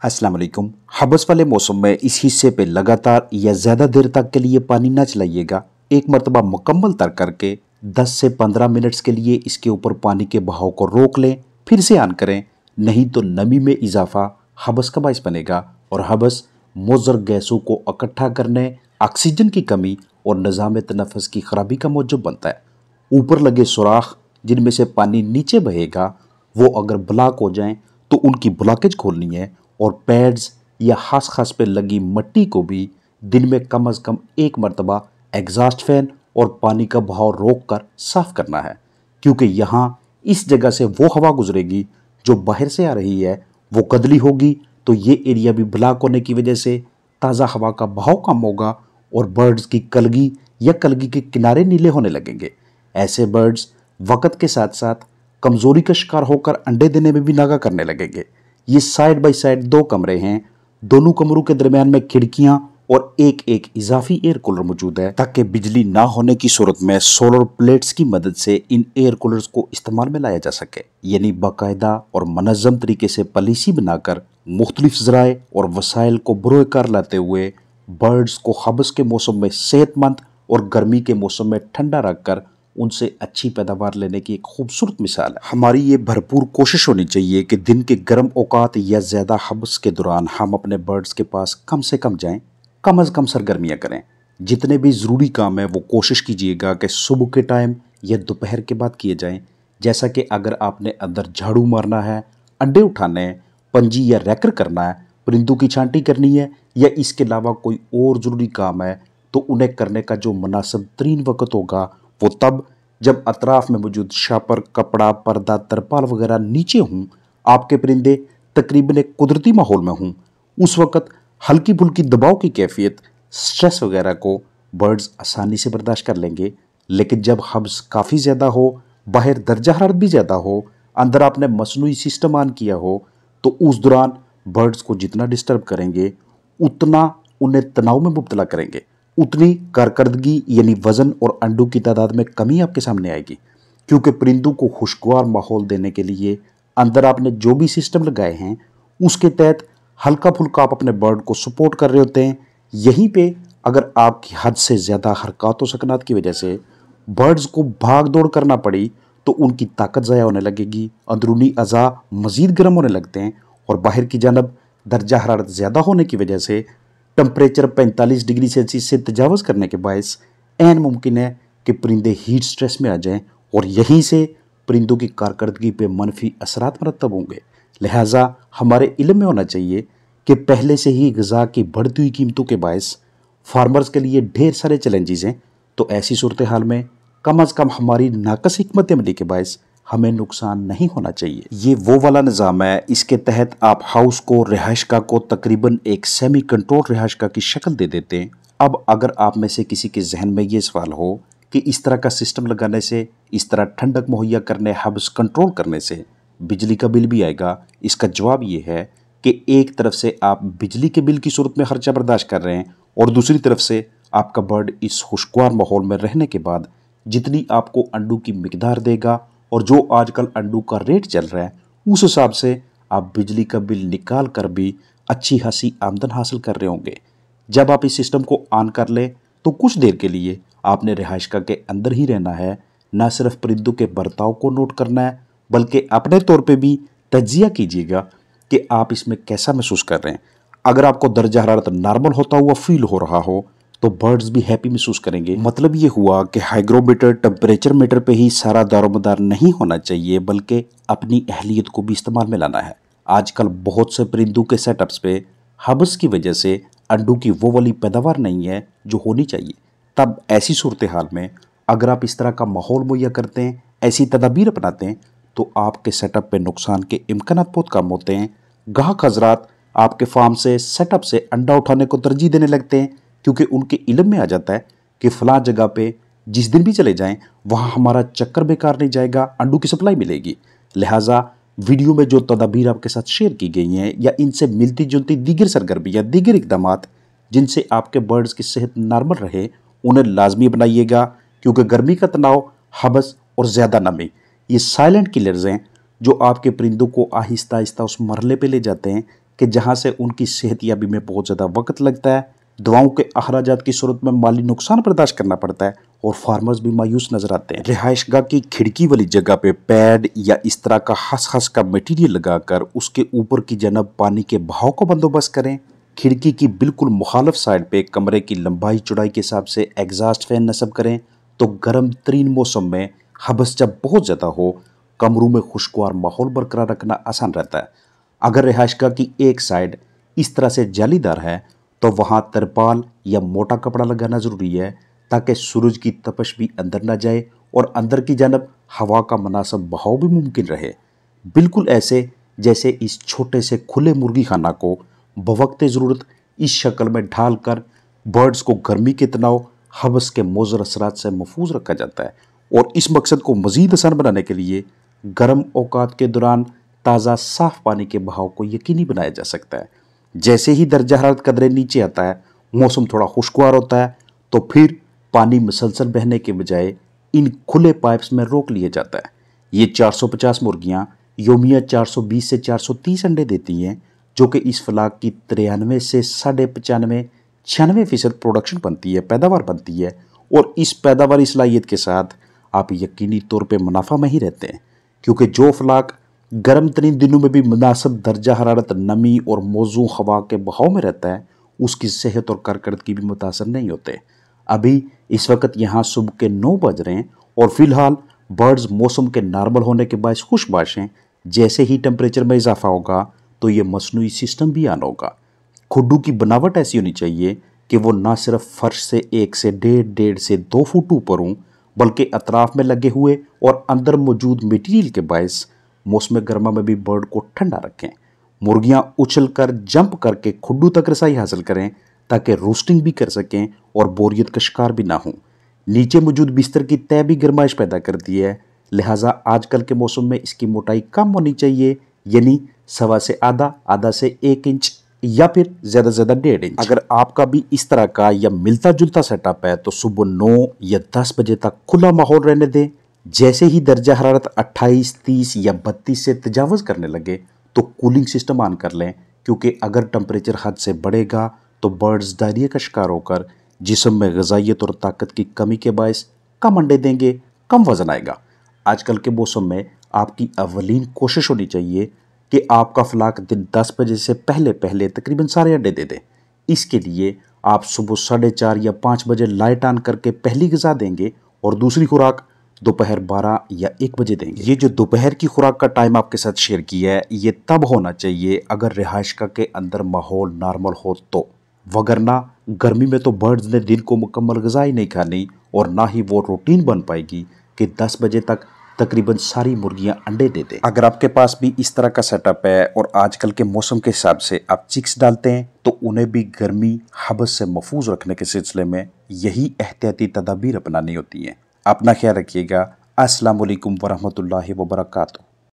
अस्सलाम वालेकुम। हबस वाले मौसम में इस हिस्से पे लगातार या ज़्यादा देर तक के लिए पानी ना चलाइएगा। एक मरतबा मुकम्मल तर करके 10 से 15 मिनट्स के लिए इसके ऊपर पानी के बहाव को रोक लें, फिर से ऑन करें। नहीं तो नमी में इजाफा हबस का बायस बनेगा और हबस मुज़र गैसों को इकट्ठा करने, ऑक्सीजन की कमी और निज़ाम तनफ़ुस की खराबी का मौजब बनता है। ऊपर लगे सुराख जिनमें से पानी नीचे बहेगा वो अगर ब्लॉक हो जाएं तो उनकी ब्लॉकेज खोलनी है और पैड्स या खास खास पे लगी मट्टी को भी दिन में कम से कम एक मरतबा एग्जॉस्ट फैन और पानी का बहाव रोक कर साफ करना है, क्योंकि यहाँ इस जगह से वो हवा गुजरेगी जो बाहर से आ रही है, वो कदली होगी तो ये एरिया भी ब्लॉक होने की वजह से ताज़ा हवा का बहाव कम होगा और बर्ड्स की कलगी या कलगी के किनारे नीले होने लगेंगे। ऐसे बर्ड्स वक्त के साथ साथ कमजोरी का शिकार होकर अंडे देने में भी नागा करने लगेंगे। ये साइड बाय साइड दो कमरे हैं, दोनों कमरों के दरमियान में खिड़कियां और एक एक इजाफी एयर कूलर मौजूद है, ताकि बिजली ना होने की सूरत में सोलर प्लेट्स की मदद से इन एयर कूलर्स को इस्तेमाल में लाया जा सके। यानी बाकायदा और मनज़्ज़म तरीके से पॉलिसी बनाकर मुख्तलिफ ज़राए और वसाइल को बरोकार लाते हुए बर्ड्स को हबस के मौसम में सेहतमंद और गर्मी के मौसम में ठंडा रखकर उनसे अच्छी पैदावार लेने की एक खूबसूरत मिसाल है। हमारी ये भरपूर कोशिश होनी चाहिए कि दिन के गर्म औकात या ज़्यादा हबस के दौरान हम अपने बर्ड्स के पास कम से कम जाएं, कम से कम सरगर्मियाँ करें। जितने भी ज़रूरी काम है वो कोशिश कीजिएगा कि सुबह के टाइम या दोपहर के बाद किए जाएं। जैसा कि अगर आपने अंदर झाड़ू मारना है, अंडे उठाने हैं, पंजी या रैकर करना है, परिंदों की छांटी करनी है या इसके अलावा कोई और ज़रूरी काम है, तो उन्हें करने का जो मुनासिब तरीन वक्त होगा वो तब जब अतराफ में मौजूद शापर, कपड़ा, पर्दा, तरपाल वगैरह नीचे हों, आपके परिंदे तकरीबन एक कुदरती माहौल में हों। उस वक़्त हल्की फुल्की दबाव की कैफियत, स्ट्रेस वगैरह को बर्ड्स आसानी से बर्दाश्त कर लेंगे। लेकिन जब हब्स काफ़ी ज़्यादा हो, बाहर दर्जा हरारत भी ज़्यादा हो, अंदर आपने मसनूई सिस्टम ऑन किया हो, तो उस दौरान बर्ड्स को जितना डिस्टर्ब करेंगे उतना उन्हें तनाव में मुब्तला करेंगे, उतनी कारकर्दगी यानी वज़न और अंडों की तादाद में कमी आपके सामने आएगी। क्योंकि परिंदों को खुशगवार माहौल देने के लिए अंदर आपने जो भी सिस्टम लगाए हैं उसके तहत हल्का फुल्का आप अपने बर्ड को सपोर्ट कर रहे होते हैं। यहीं पे अगर आपकी हद से ज़्यादा हरकत व सकनात की वजह से बर्ड्स को भाग दौड़ करना पड़ी तो उनकी ताकत ज़ाया होने लगेगी, अंदरूनी अज़ा मज़ीद गर्म होने लगते हैं और बाहर की जानब दर्जा हरारत ज़्यादा होने की वजह से टेम्परेचर 45 डिग्री सेल्सियस से तजावज़ करने के बायस ऐन मुमकिन है कि परिंदे हीट स्ट्रेस में आ जाएं और यहीं से परिंदों की कारकर्दगी पे मनफी असरात मरतब होंगे। लिहाजा हमारे इल्म में होना चाहिए कि पहले से ही ग़िज़ा की बढ़ती हुई कीमतों के बायस फार्मर्स के लिए ढेर सारे चैलेंजेस हैं। तो ऐसी सूरत हाल में कम अज़ कम हमारी नाकस हिकमत अमली के बायस हमें नुकसान नहीं होना चाहिए। ये वो वाला निज़ाम है, इसके तहत आप हाउस को, रिहाइशगाह को तकरीबन एक सेमी कंट्रोल रिहाइशगाह की शक्ल दे देते हैं। अब अगर आप में से किसी के जहन में ये सवाल हो कि इस तरह का सिस्टम लगाने से, इस तरह ठंडक मुहैया करने, हब्स कंट्रोल करने से बिजली का बिल भी आएगा, इसका जवाब ये है कि एक तरफ से आप बिजली के बिल की सूरत में खर्चा बर्दाश्त कर रहे हैं और दूसरी तरफ से आपका बर्ड इस खुशगवार माहौल में रहने के बाद जितनी आपको अंडों की मिकदार देगा और जो आजकल अंडों का रेट चल रहा है उस हिसाब से आप बिजली का बिल निकाल कर भी अच्छी खासी आमदन हासिल कर रहे होंगे। जब आप इस सिस्टम को ऑन कर लें तो कुछ देर के लिए आपने रिहाइशगाह के अंदर ही रहना है, न सिर्फ परिंदों के बर्ताव को नोट करना है बल्कि अपने तौर पे भी तज्जिया कीजिएगा कि आप इसमें कैसा महसूस कर रहे हैं। अगर आपको दर्जा हरारत नॉर्मल होता हुआ फील हो रहा हो तो बर्ड्स भी हैप्पी महसूस करेंगे। मतलब ये हुआ कि हाइग्रोमीटर, टेम्परेचर मीटर पे ही सारा दारोमदार नहीं होना चाहिए बल्कि अपनी अहलियत को भी इस्तेमाल में लाना है। आजकल बहुत से परिंदों के सेटअप्स पे हब्स की वजह से अंडों की वो वाली पैदावार नहीं है जो होनी चाहिए। तब ऐसी सूरत हाल में अगर आप इस तरह का माहौल मुहैया करते हैं, ऐसी तदाबीर अपनाते हैं, तो आपके सेटअप पे नुकसान के इम्कानात बहुत कम होते हैं। गाहक हजरात आपके फार्म से, सेटअप से अंडा उठाने को तरजीह देने लगते हैं क्योंकि उनके इल्म में आ जाता है कि फ़लाँ जगह पे जिस दिन भी चले जाएं वहाँ हमारा चक्कर बेकार नहीं जाएगा, अंडों की सप्लाई मिलेगी। लिहाजा वीडियो में जो तदाबीर आपके साथ शेयर की गई हैं या इनसे मिलती जुलती दीगर सरगर्मी या दीगर इक़दामात जिनसे आपके बर्ड्स की सेहत नॉर्मल रहे उन्हें लाजमी बनाइएगा, क्योंकि गर्मी का तनाव, हबस और ज़्यादा नमी ये साइलेंट किलर्स हैं जो आपके परिंदों को आहिस्ता आहिस्ता उस मरहले पे ले जाते हैं कि जहां से उनकी सेहतयाबी में बहुत ज़्यादा वक्त लगता है, दवाओं के अखराजात की सूरत में माली नुकसान बर्दाश्त करना पड़ता है और फार्मर्स भी मायूस नजर आते हैं। रिहाइशगाह की खिड़की वाली जगह पे पैड या इस तरह का हंस का मटेरियल लगाकर उसके ऊपर की जनब पानी के बहाव का बंदोबस्त करें। खिड़की की बिल्कुल मुखालफ साइड पे कमरे की लंबाई चौड़ाई के हिसाब से एग्जॉस्ट फैन नस्ब करें तो गर्म तरीन मौसम में हबस जब बहुत ज़्यादा हो, कमरों में खुशगवार माहौल बरकरार रखना आसान रहता है। अगर रिहाइशगाह की एक साइड इस तरह से जालीदार है तो वहाँ तरपाल या मोटा कपड़ा लगाना ज़रूरी है ताकि सूरज की तपश भी अंदर ना जाए और अंदर की जानब हवा का मुनासिब बहाव भी मुमकिन रहे। बिल्कुल ऐसे जैसे इस छोटे से खुले मुर्गी खाना को बवक्त ज़रूरत इस शक्ल में ढाल कर बर्ड्स को गर्मी के तनाव हबस के मुज़र असरात से महफूज रखा जाता है। और इस मकसद को मज़ीद आसान बनाने के लिए गर्म औकात के दौरान ताज़ा साफ़ पानी के बहाव को यकीनी बनाया जा सकता है। जैसे ही दर्जा हरारत कदरे नीचे आता है, मौसम थोड़ा खुशगवार होता है, तो फिर पानी मुसलसल बहने के बजाय इन खुले पाइप्स में रोक लिया जाता है। ये 450 मुर्गियाँ योमिया 420 से 430 अंडे देती हैं, जो कि इस फलाक की 93 से 95 96% प्रोडक्शन बनती है, पैदावार बनती है। और इस पैदावारी सलाहियत के साथ आप यकीनी तौर पे मुनाफा में ही रहते हैं, क्योंकि जो फलाक गर्म तरीन दिनों में भी मुनासिब दर्जा हरारत, नमी और मौजू हवा के बहाव में रहता है, उसकी सेहत और कारकर्दगी भी मुतासर नहीं होते। अभी इस वक्त यहाँ सुबह के 9 बज रहे हैं और फिलहाल बर्ड्स मौसम के नॉर्मल होने के बायस खुशबाश हैं। जैसे ही टेम्परेचर में इजाफा होगा तो ये मसनूई सिस्टम भी ऑन होगा। खुड्डू की बनावट ऐसी होनी चाहिए कि वो ना सिर्फ फर्श से 1 से 1.5 से 2 फुट ऊपर हों, बल्कि अतराफ में लगे हुए और अंदर मौजूद मटीरियल के बायस मौसम गर्मा में भी बर्ड को ठंडा रखें। मुर्गियां उछलकर जंप करके खुड्डू तक रसाई हासिल करें ताकि रोस्टिंग भी कर सकें और बोरियत का शिकार भी ना हो। नीचे मौजूद बिस्तर की तय भी गर्माइश पैदा करती है, लिहाजा आजकल के मौसम में इसकी मोटाई कम होनी चाहिए, यानी 1.25 से आधा से 1 इंच या फिर ज़्यादा से ज़्यादा 1.5 इंच। अगर आपका भी इस तरह का या मिलता जुलता सेटअप है तो सुबह 9 या 10 बजे तक खुला माहौल रहने दें। जैसे ही दर्जा हरारत 28, 30 या 32 से तजावज़ करने लगे तो कूलिंग सिस्टम ऑन कर लें, क्योंकि अगर टेम्परेचर हद से बढ़ेगा तो बर्ड्स डायरिया का शिकार होकर जिस्म में ग़िज़ाइयत और ताकत की कमी के बायस कम अंडे देंगे, कम वज़न आएगा। आजकल के मौसम में आपकी अवलीन कोशिश होनी चाहिए कि आपका फलाक दिन 10 बजे से पहले तकरीबन सारे अंडे दे दें। इसके लिए आप सुबह 4:30 या 5 बजे लाइट ऑन करके पहली ग़िज़ा देंगे और दूसरी खुराक दोपहर 12 या 1 बजे देंगे। ये जो दोपहर की खुराक का टाइम आपके साथ शेयर किया है, ये तब होना चाहिए अगर रिहाइशगाह के अंदर माहौल नॉर्मल हो तो, वगरना गर्मी में तो बर्ड्स ने दिन को मुकम्मल ग़िज़ा ही नहीं खानी और ना ही वो रूटीन बन पाएगी कि 10 बजे तक तकरीबन सारी मुर्गियां अंडे दे दें। अगर आपके पास भी इस तरह का सेटअप है और आजकल के मौसम के हिसाब से आप चिक्स डालते हैं तो उन्हें भी गर्मी हबस से महफूज रखने के सिलसिले में यही एहतियाती तदाबीर अपनानी होती हैं। अपना ख्याल रखिएगा। अस्सलाम वालेकुम वरहमतुल्लाहि वबरकातुहू।